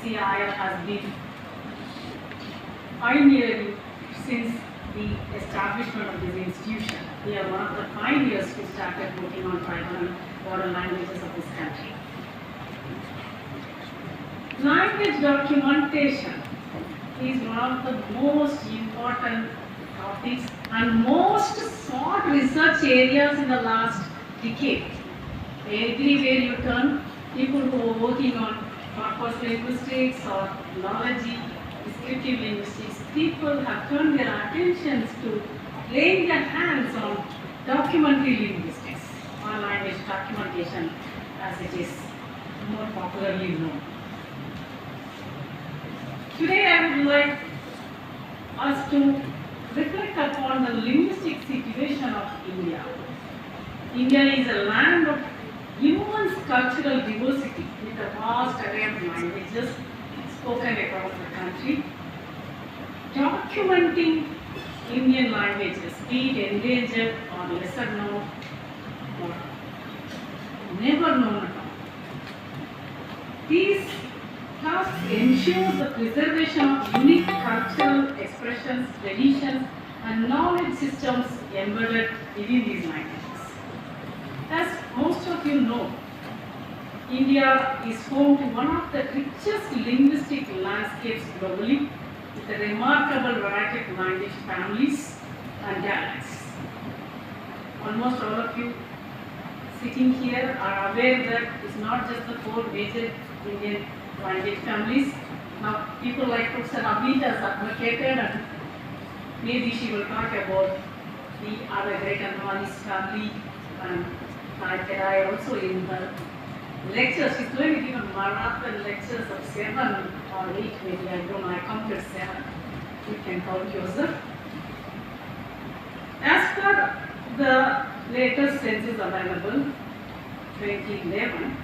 NCIL has been pioneering since the establishment of this institution. We are one of the pioneers who started working on tribal and border languages of this country. Language documentation is one of the most important topics and most sought research areas in the last decade. Everywhere you turn, people who are working on corpus linguistics or philology, descriptive linguistics, people have turned their attentions to laying their hands on documentary linguistics or language documentation as it is more popularly known. Today I would like us to reflect upon the linguistic situation of India. India is a land of immense cultural diversity with a vast array of languages spoken across the country. Documenting Indian languages, be it endangered or lesser known or never known at all. These tasks ensure the preservation of unique cultural expressions, traditions, and knowledge systems embedded within these languages. As most of you know, India is home to one of the richest linguistic landscapes globally, with a remarkable variety of language families and dialects. Almost all of you sitting here are aware that it's not just the four major Indian language families. Now, people like Professor Abid has advocated, and maybe she will talk about the other great Andamanese family, and Nayakirai also in the lectures. She's going to give a marathon lectures of 7 or 8 maybe, I don't know, I counted 7. You can count yourself. As per the latest census available, 2011,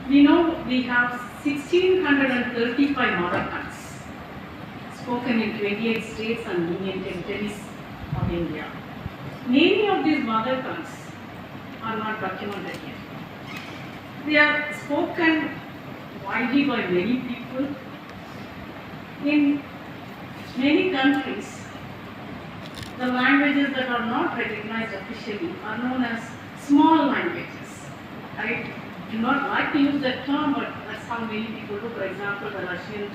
we know we have 1,635 mother tongues spoken in 28 states and union territories of India. Many of these mother tongues are not documented yet. They are spoken widely by many people. In many countries, the languages that are not recognized officially are known as small languages. I do not like to use that term, but that's how many people do. For example, the Russian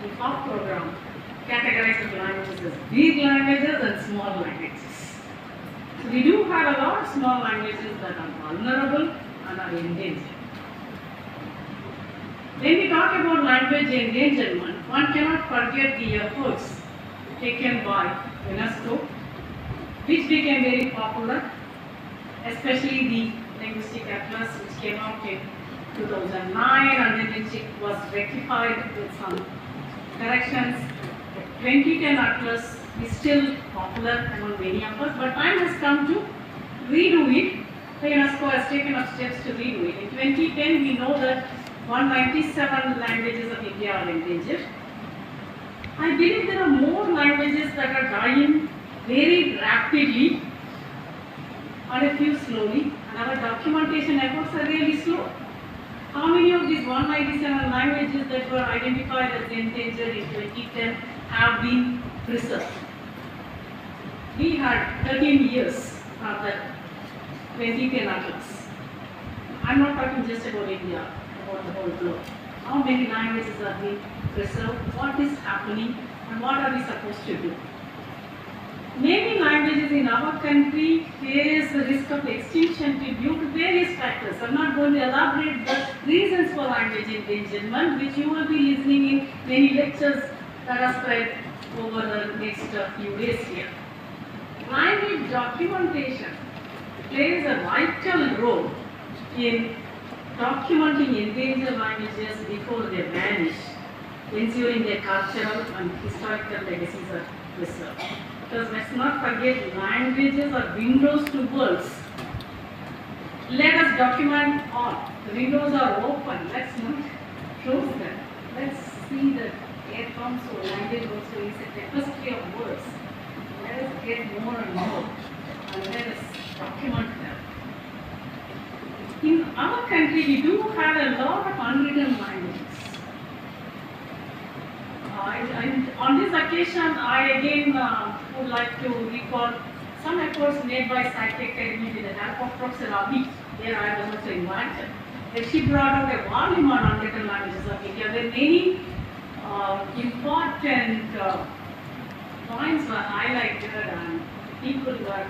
IFOP program categorizes the languages as big languages and small languages. So we do have a lot of small languages that are vulnerable and are endangered. When we talk about language endangerment, one cannot forget the efforts taken by UNESCO, which became very popular, especially the Linguistic Atlas, which came out in 2009, and then which was rectified with some corrections. The 2010 Atlas is still popular among many of us, but time has come to redo it. The UNESCO has taken up steps to redo it. In 2010, we know that 197 languages of India are endangered. I believe there are more languages that are dying very rapidly and a few slowly, and our documentation efforts are really slow. How many of these 197 languages that were identified as endangered in 2010 have been preserved? We had 13 years of that 2010 Atlas. I'm not talking just about India, about the whole globe. How many languages are being preserved? What is happening? And what are we supposed to do? Many languages in our country face the risk of extinction due to various factors. I'm not going to elaborate the reasons for language endangerment, which you will be listening in many lectures that are spread over the next few days here. Language documentation plays a vital role in documenting endangered languages before they vanish, ensuring their cultural and historical legacies are preserved. Because let's not forget, languages are windows to worlds. Let us document all. The windows are open. Let's not close them. Let's see that air comes, so language also is a tapestry of words. Let us get more and more, and let us document them. In our country, we do have a lot of unwritten languages. occasion, I again would like to recall some efforts made by Scientific Academy with the help of Professor Rabi. There I was also invited. And she brought out a volume on unwritten languages of India where many important points were highlighted and people were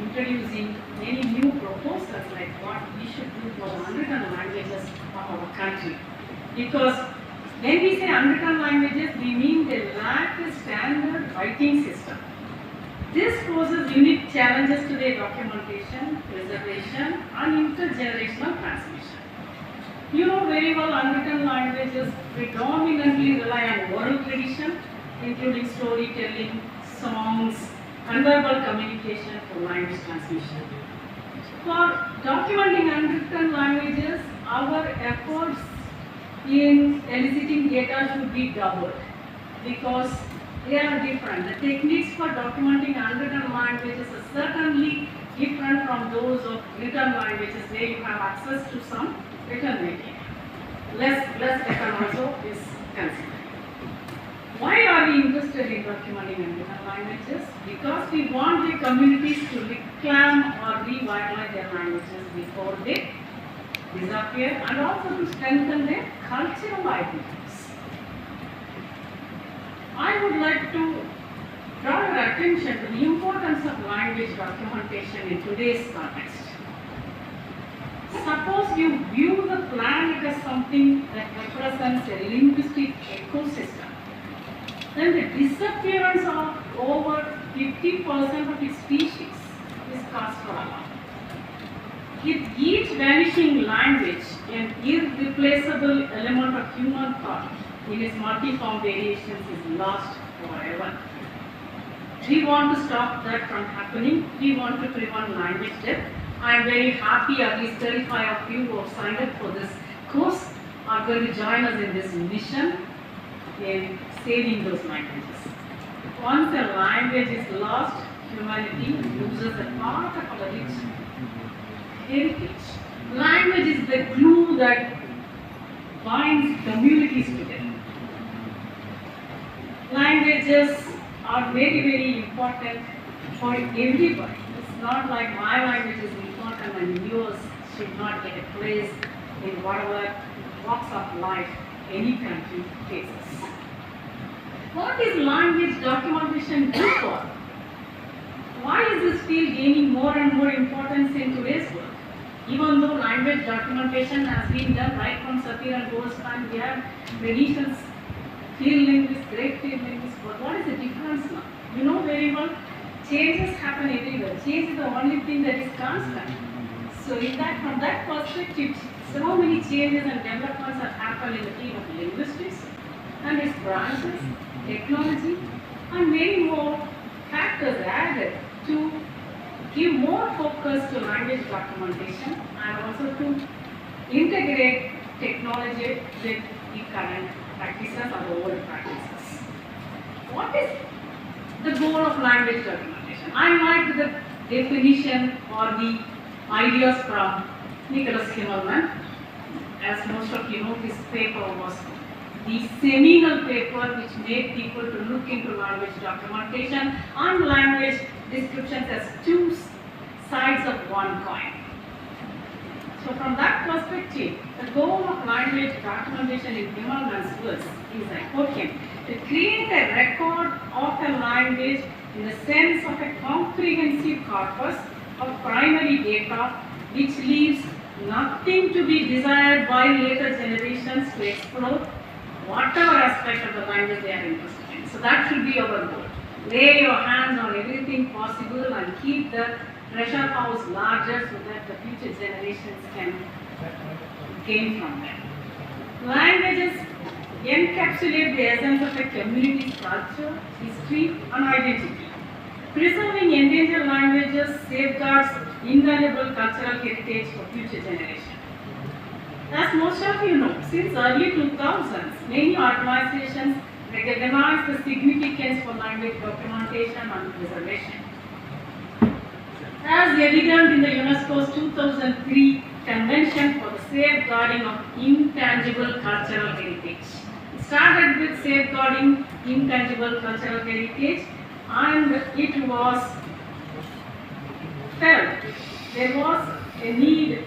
introducing many new proposals like what we should do for the unwritten languages of our country. Because when we say unwritten languages, we mean they lack a standard writing system. This poses unique challenges to their documentation, preservation, and intergenerational transmission. You know very well unwritten languages predominantly rely on oral tradition, including storytelling, songs, and verbal communication for language transmission. For documenting unwritten languages, our efforts in eliciting data should be doubled because they are different. The techniques for documenting unwritten languages are certainly different from those of written languages where you have access to some written material. Less written also is considered. Why are we interested in documenting unwritten languages? Because we want the communities to reclaim or revitalize their languages before they disappear and also to strengthen their cultural identities. I would like to draw your attention to the importance of language documentation in today's context. Suppose you view the planet as something that represents a linguistic ecosystem, then the disappearance of over 50% of its species is cause for alarm. With each vanishing language, an irreplaceable element of human thought in its multiform variations is lost forever. We want to stop that from happening. We want to prevent language death. I am very happy at least 35 of you who have signed up for this course are going to join us in this mission in saving those languages. Once a language is lost, humanity loses a part of our rich heritage. Language is the glue that binds communities together. Languages are very important for everybody. It's not like my language is important and yours should not get a place in whatever walks of life any country faces. What is language documentation good for? Why is this field gaining more and more importance in today's world? Even though language documentation has been done right from Satir and Ghosh time, we have traditions, field linguists, great field linguists, but what is the difference now? You know very well, changes happen everywhere. Change is the only thing that is constant. So from that perspective, so many changes and developments have happened in the field of linguistics and its branches, technology, and many more factors added to give more focus to language documentation and also to integrate technology with the current practices or the old practices. What is the goal of language documentation? I like the definition or the ideas from Nicholas Himmelman. As most of you know, this paper was the seminal paper which made people to look into language documentation and language descriptions as two sides of one coin. So from that perspective, the goal of language documentation in Himmelman's words is, I quote him, to create a record of a language in the sense of a comprehensive corpus of primary data which leaves nothing to be desired by later generations to explore whatever aspect of the language they are interested in. So that should be our goal. Lay your hands on everything possible and keep the treasure house larger so that the future generations can gain from them. Languages encapsulate the essence of a community's culture, history, and identity. Preserving endangered languages safeguards invaluable cultural heritage for future generations. As most of you know, since early 2000s, many organizations recognize the significance for language documentation and preservation. As evident in the UNESCO's 2003 Convention for the Safeguarding of Intangible Cultural Heritage. started with safeguarding intangible cultural heritage, and it was felt there was a need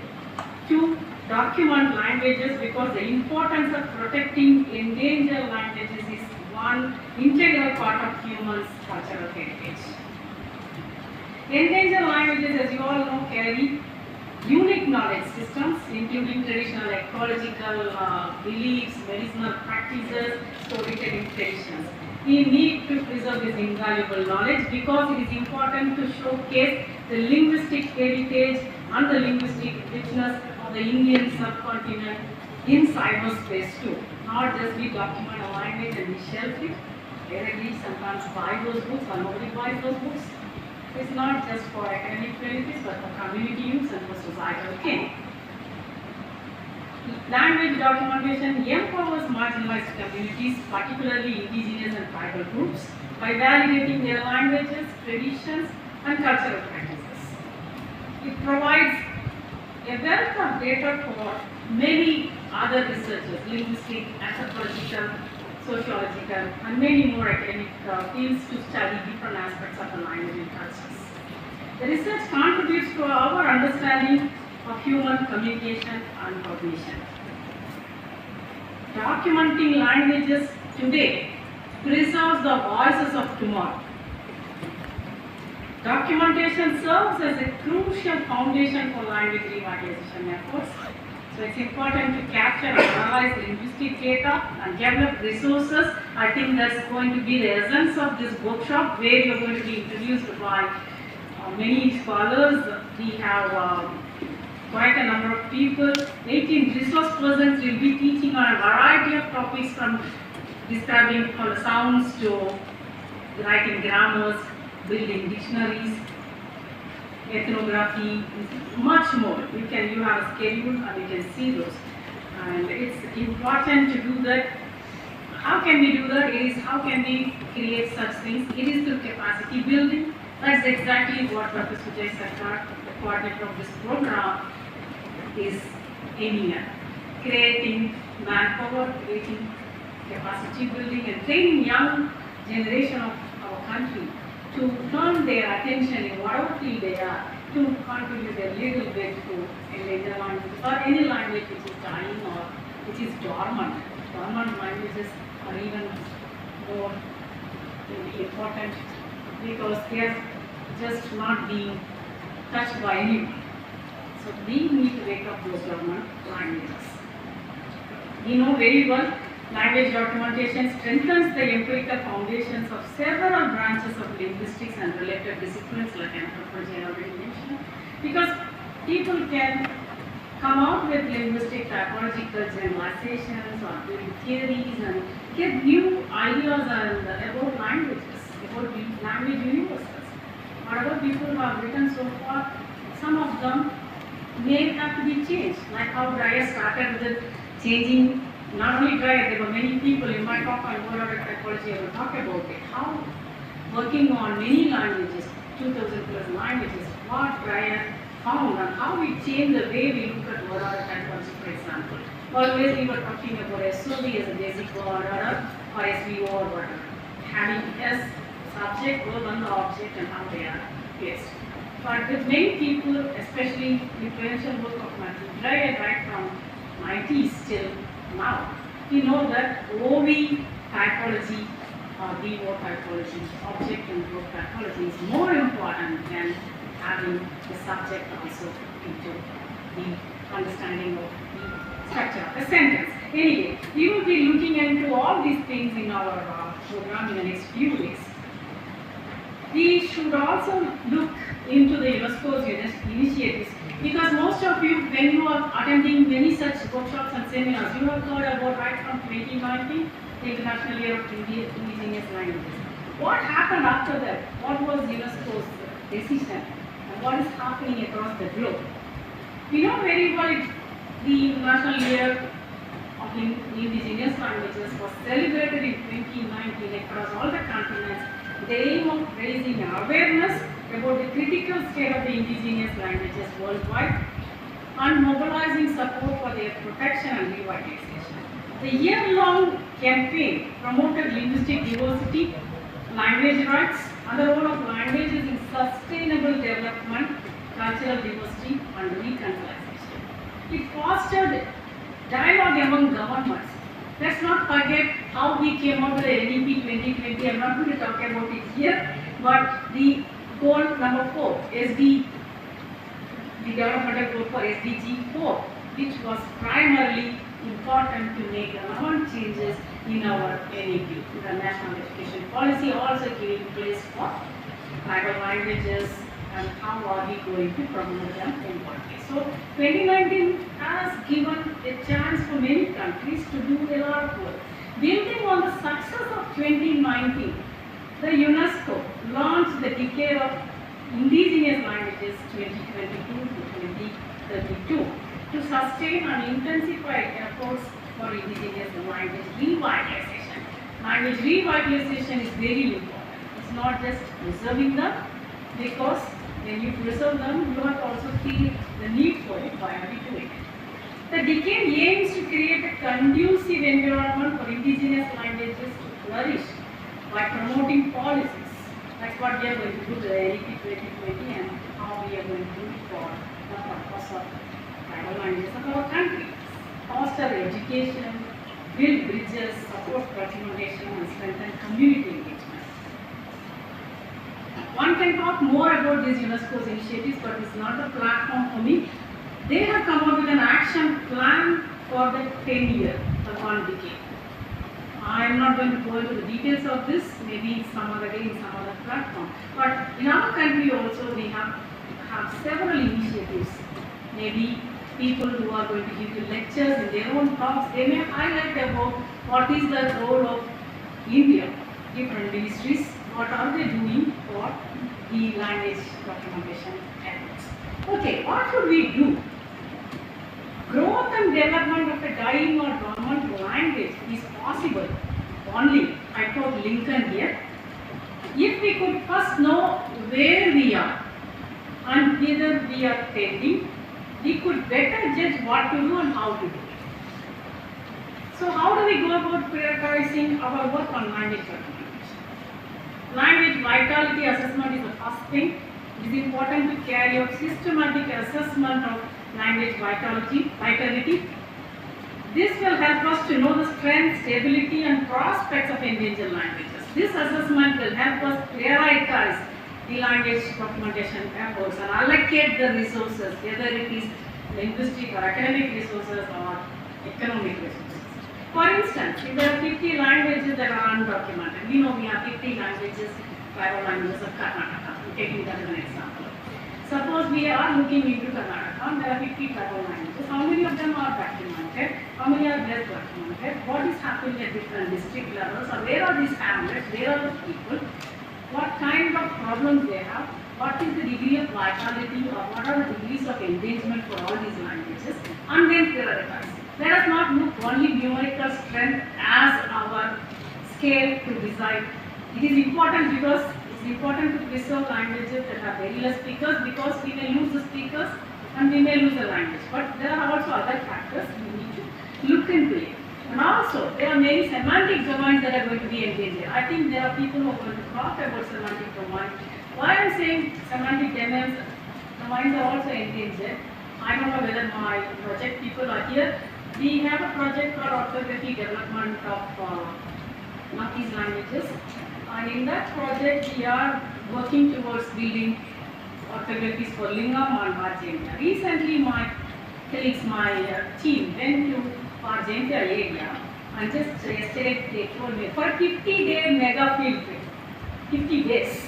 to document languages because the importance of protecting endangered languages is one integral part of humans' cultural heritage. Endangered languages, as you all know, carry unique knowledge systems, including traditional ecological beliefs, medicinal practices, storytelling traditions. We need to preserve this invaluable knowledge because it is important to showcase the linguistic heritage and the linguistic richness of the Indian subcontinent in cyberspace too. Not just we document a language and we shelf it. Directly sometimes buy those books or nobody buys those books. It's not just for academic benefits but for community use and for societal gain. Language documentation empowers marginalized communities, particularly indigenous and tribal groups, by validating their languages, traditions, and cultural practices. It provides a wealth of data for many other researchers, linguistic, anthropological, sociological, and many more academic fields to study different aspects of the language and cultures. The research contributes to our understanding of human communication and cognition. Documenting languages today preserves the voices of tomorrow. Documentation serves as a crucial foundation for language revitalization efforts. So it's important to capture and analyze linguistic data and develop resources. I think that's going to be the essence of this workshop, where you're going to be introduced by many scholars. We have quite a number of people. 18 resource persons will be teaching on a variety of topics, from describing sounds to writing grammars, building dictionaries, ethnography, much more. You have a schedule and you can see those. And it's important to do that. How can we do that? It is how can we create such things? It is through capacity building. That's exactly what Dr. Sujay Sarkar, the coordinator of this program, is aiming at. Creating manpower, creating capacity building, and training young generation of our country to turn their attention in whatever field they are to contribute a little bit to endangered languages or any language which is dying or which is dormant. Dormant languages are even more important because they are just not being touched by anyone. So we need to wake up those dormant languages. We know very well language documentation strengthens the empirical foundations of several branches of linguistics and related disciplines like anthropology I already mentioned, because people can come out with linguistic typological generalizations or build theories and get new ideas about languages, about language universes. Whatever people have written so far, some of them may have to be changed, like how Dreyer started with changing. Not only Dreyer, there were many people in my talk on word typology I will talk about it. How working on many languages, 2000 plus languages, what Dreyer found and how we change the way we look at word typology, for example. Always we were talking about SOV as a basic word or SVO or whatever. Having S, subject, verb and the object and how they are placed. But with many people, especially influential work of Matthew Dreyer right from 90s till now, we know that OV typology or VO typology, object and verb typology, is more important than having the subject also into the understanding of the structure of a sentence. Anyway, we will be looking into all these things in our program in the next few days. We should also look into the UNESCO's initiatives, because most of you, when you are attending many such workshops and seminars, you have heard about right from 2019, the International Year of Indigenous Languages. What happened after that? What was UNESCO's decision? And what is happening across the globe? We know very well the International Year of Indigenous Languages was celebrated in 2019 across all the continents. The aim of raising awareness about the critical state of the indigenous languages worldwide and mobilizing support for their protection and revitalization. The year-long campaign promoted linguistic diversity, language rights, and the role of languages in sustainable development, cultural diversity, and reconciliation. It fostered dialogue among governments. Let's not forget how we came up with the NEP 2020. I'm not going to talk about it here, but the goal number 4, the developmental goal for SDG 4, which was primarily important to make relevant changes in our NEP, the National Education Policy, also giving place for tribal languages and how are we going to promote them in what way. So 2019 has given a chance for many countries to do a lot of work. Building on the success of 2019, the UNESCO launched the Decade of Indigenous Languages 2022 to 2032 to sustain and intensify efforts for indigenous language revitalization. Language revitalization is very important. It's not just preserving them, because when you preserve them, you have to also feel the need for it. Why are we doing it? The decade aims to create a conducive environment for indigenous languages to flourish by promoting policies. That's what we are going to do the NEP 2020 and how we are going to do it for the purpose of tribal languages of our country. Foster education, build bridges, support documentation, and strengthen community engagement. One can talk more about these UNESCO's initiatives, but it's not the platform for me. They have come up with an action plan for the 10-year, the 1 decade. I am not going to go into the details of this, maybe some other day in some other platform. But in our country also we have several initiatives. Maybe people who are going to give you lectures in their own talks, they may highlight about what is the role of India, different ministries, what are they doing for the language documentation efforts. Okay, what should we do? Growth and development of a dying or dormant language is possible only, I quote Lincoln here, if we could first know where we are and whither we are tending, we could better judge what to do and how to do it. So how do we go about prioritizing our work on language documentation? Language vitality assessment is the first thing. It is important to carry out systematic assessment of language vitality. This will help us to know the strength, stability, and prospects of endangered languages. This assessment will help us prioritize the language documentation efforts and allocate the resources, whether it is linguistic or academic resources or economic resources. For instance, if there are 50 languages that are undocumented, we know we have 50 languages, tribal languages of Karnataka. I'm taking that as an example. Suppose we are looking into Karnataka and there are 50 tribal languages. How many of them are documented? How many are less documented? What is happening at different district levels? Or where are these hamlets? Where are the people? What kind of problems they have? What is the degree of vitality or what are the degrees of engagement for all these languages? And then prioritize. Let us not look only numerical strength as our scale to decide. It is important because it's important to preserve languages that have very less speakers, because we may lose the speakers and we may lose the language. But there are also other factors we need to look into it. And also, there are many semantic domains that are going to be endangered. I think there are people who are going to talk about semantic domains. Why I am saying semantic domains are also endangered. I don't know whether my project people are here. We have a project called Orthography Development of these languages, and in that project we are working towards building orthographies for Lingam and Argentina. Recently my colleagues, my team went to Argentina area, and just yesterday they told me for 50-day mega field trip, 50 days.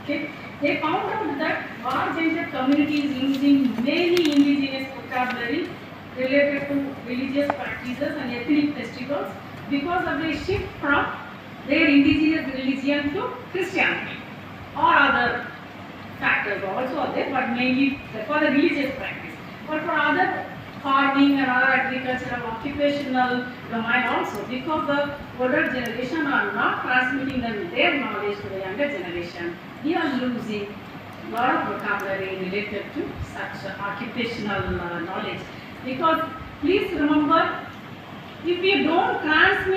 Okay, they found out that Argentina community is using many indigenous vocabulary related to religious practices and ethnic festivals because of the shift from their indigenous religion to Christianity, or other factors also are there, but mainly for the religious practice. But for other farming and other agricultural occupational domain also, because the older generation are not transmitting their knowledge to the younger generation, we are losing a lot of vocabulary related to such occupational knowledge. Because please remember, If you don't transmit